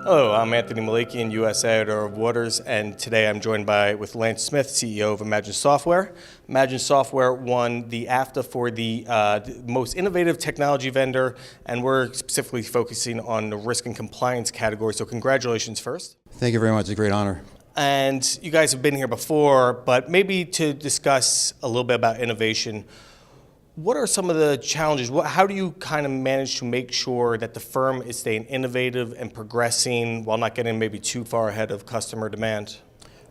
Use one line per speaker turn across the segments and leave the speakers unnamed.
Hello, I'm Anthony Malakian, U.S. editor of Waters, and today I'm joined with Lance Smith, CEO of Imagine Software. Imagine Software won the AFTA for the most innovative technology vendor, and we're specifically focusing on the risk and compliance category, so congratulations first.
Thank you very much, it's a great honor.
And you guys have been here before, but maybe to discuss a little bit about innovation, what are some of the challenges? How do you kind of manage to make sure that the firm is staying innovative and progressing while not getting maybe too far ahead of customer demand?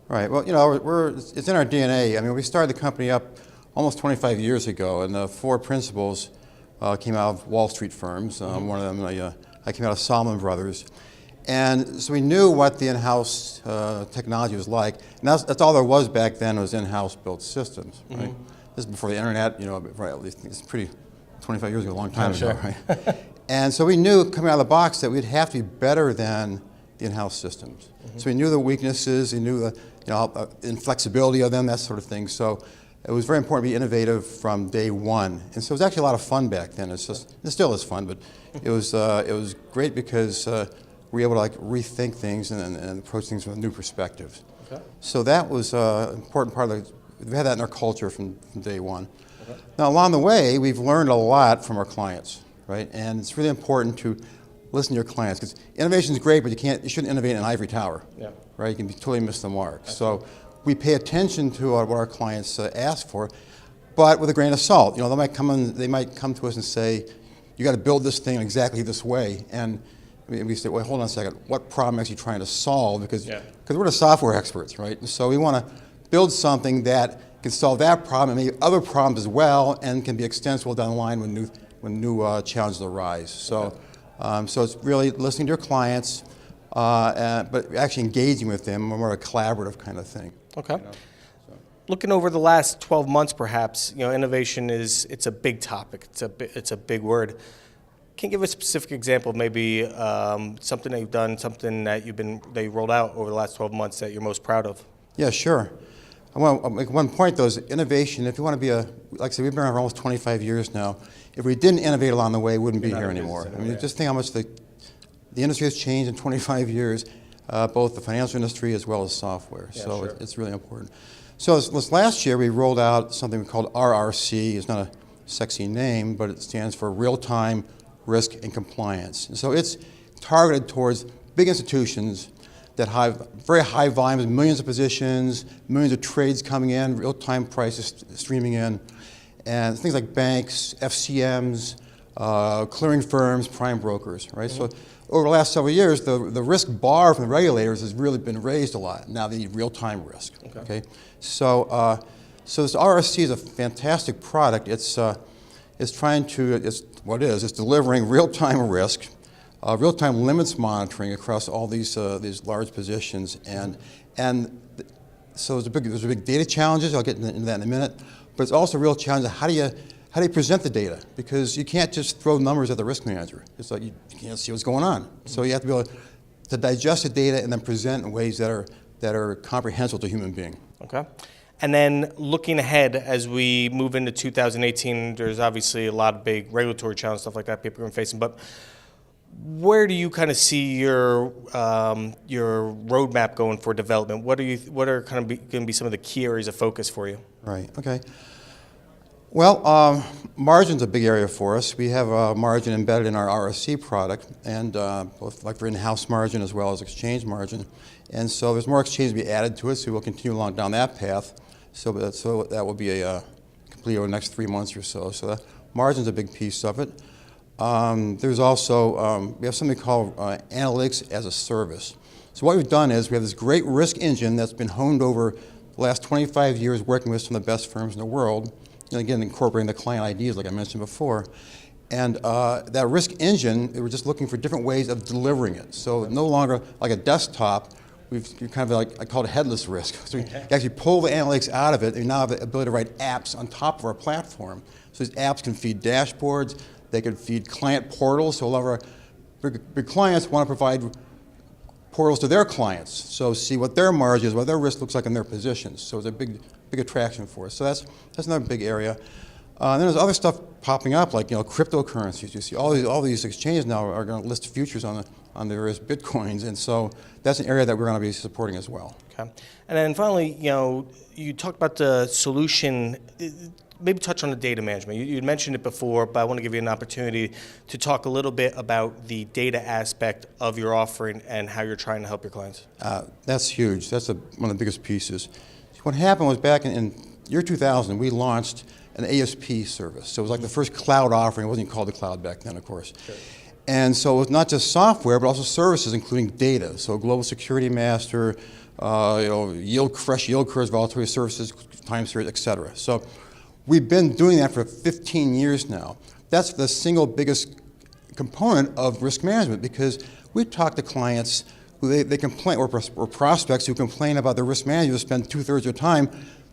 Right, well, it's in our DNA. I mean, we started the company up almost 25 years ago, and the four principles came out of Wall Street firms. One of them, I came out of Salomon Brothers. And so we knew what the in-house technology was like, and that's all there was back then, was in-house built systems, right? This is before the internet, right, at least it's pretty, 25 years ago, a long time ago, right? And so we knew coming out of the box that we'd have to be better than the in-house systems. So we knew the weaknesses, we knew the inflexibility of them, that sort of thing. So it was very important to be innovative from day one. And so it was actually a lot of fun back then. It still is fun, but it was great because we were able to rethink things and approach things from a new perspective. Okay. So that was an important part of we've had that in our culture from day one. Okay. Now, along the way, we've learned a lot from our clients, right? And it's really important to listen to your clients, because innovation is great, but you shouldn't innovate in an ivory tower, right? You can totally miss the mark. Absolutely. So we pay attention to what our clients ask for, but with a grain of salt. They might come to us and say, "You got to build this thing exactly this way," and we say, "Well, hold on a second. What problem are you trying to solve?" Because we're the software experts, right? And so we want to build something that can solve that problem and maybe other problems as well, and can be extensible down the line when new challenges arise. So, so it's really listening to your clients, but actually engaging with them, more a collaborative kind of thing.
Okay. Looking over the last 12 months, perhaps, innovation it's a big topic. It's a big word. Can you give a specific example of maybe something that you've done, something that you rolled out over the last 12 months that you're most proud of?
Yeah, sure. I want to make one point, though, is innovation. If you want to be like I said, we've been around for almost 25 years now. If we didn't innovate along the way, we wouldn't be here anymore. I mean, just think how much the industry has changed in 25 years, both the financial industry as well as software. Yeah, so it's really important. So this last year, we rolled out something called RRC. It's not a sexy name, but it stands for Real-Time Risk and Compliance. And so it's targeted towards big institutions that have very high volumes, millions of positions, millions of trades coming in, real-time prices streaming in, and things like banks, FCMs, clearing firms, prime brokers, right? So over the last several years, the risk bar from the regulators has really been raised a lot. Now they need real-time risk, okay? So this RSC is a fantastic product. It's delivering real-time risk, real-time limits monitoring across all these large positions, and so there's a big data challenges. I'll get into that in a minute, but it's also a real challenge of how do you present the data, because you can't just throw numbers at the risk manager. It's like you can't see what's going on. So you have to be able to digest the data and then present in ways that are comprehensible to a human being.
Okay. And then looking ahead as we move into 2018, there's obviously a lot of big regulatory challenges, stuff like that people are facing, but where do you kind of see your roadmap going for development? What are kind of going to be some of the key areas of focus for you?
Right. Okay. Well, margin's a big area for us. We have a margin embedded in our RSC product, and both for in-house margin as well as exchange margin. And so there's more exchange to be added to it, so we'll continue along down that path. So that will be complete over the next 3 months or so. So that margin's a big piece of it. There's also, we have something called analytics as a service. So what we've done is we have this great risk engine that's been honed over the last 25 years working with some of the best firms in the world, and again, incorporating the client IDs like I mentioned before. And that risk engine, we're just looking for different ways of delivering it. So no longer like a desktop, we've kind of I call it headless risk. So we actually pull the analytics out of it, and we now have the ability to write apps on top of our platform. So these apps can feed dashboards, they can feed client portals. So a lot of our big clients want to provide portals to their clients, so see what their margin is, what their risk looks like in their positions. So it's a big attraction for us. So that's another big area. And then there's other stuff popping up, like cryptocurrencies. You see all these exchanges now are going to list futures on on the various Bitcoins. And so that's an area that we're going to be supporting as well.
Okay. And then finally, you talked about the solution. Maybe touch on the data management. You mentioned it before, but I want to give you an opportunity to talk a little bit about the data aspect of your offering and how you're trying to help your clients.
That's huge. That's one of the biggest pieces. What happened was back in year 2000, we launched an ASP service. So it was like the first cloud offering. It wasn't called the cloud back then, of course. Sure. And so it was not just software, but also services, including data. So global security master, fresh yield curves, volatility services, time series, et cetera. So we've been doing that for 15 years now. That's the single biggest component of risk management, because we talk to clients who they complain, or prospects who complain about their risk management, who spend 2/3 of their time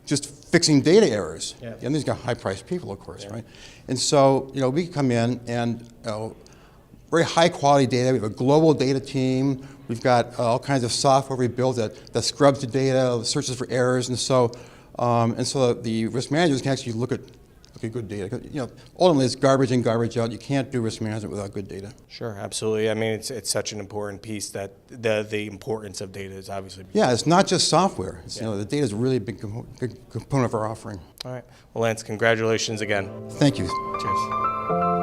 just fixing data errors. Yeah. And these got high-priced people, of course, right? And so, we come in and very high-quality data. We have a global data team. We've got all kinds of software we built that scrubs the data, searches for errors, and so the risk managers can actually look at good data. Ultimately, it's garbage in, garbage out. You can't do risk management without good data.
Sure, absolutely. I mean, it's such an important piece that the importance of data is obviously.
Yeah, it's not just software. The data is a really big component of our offering.
All right. Well, Lance, congratulations again.
Thank you.
Cheers.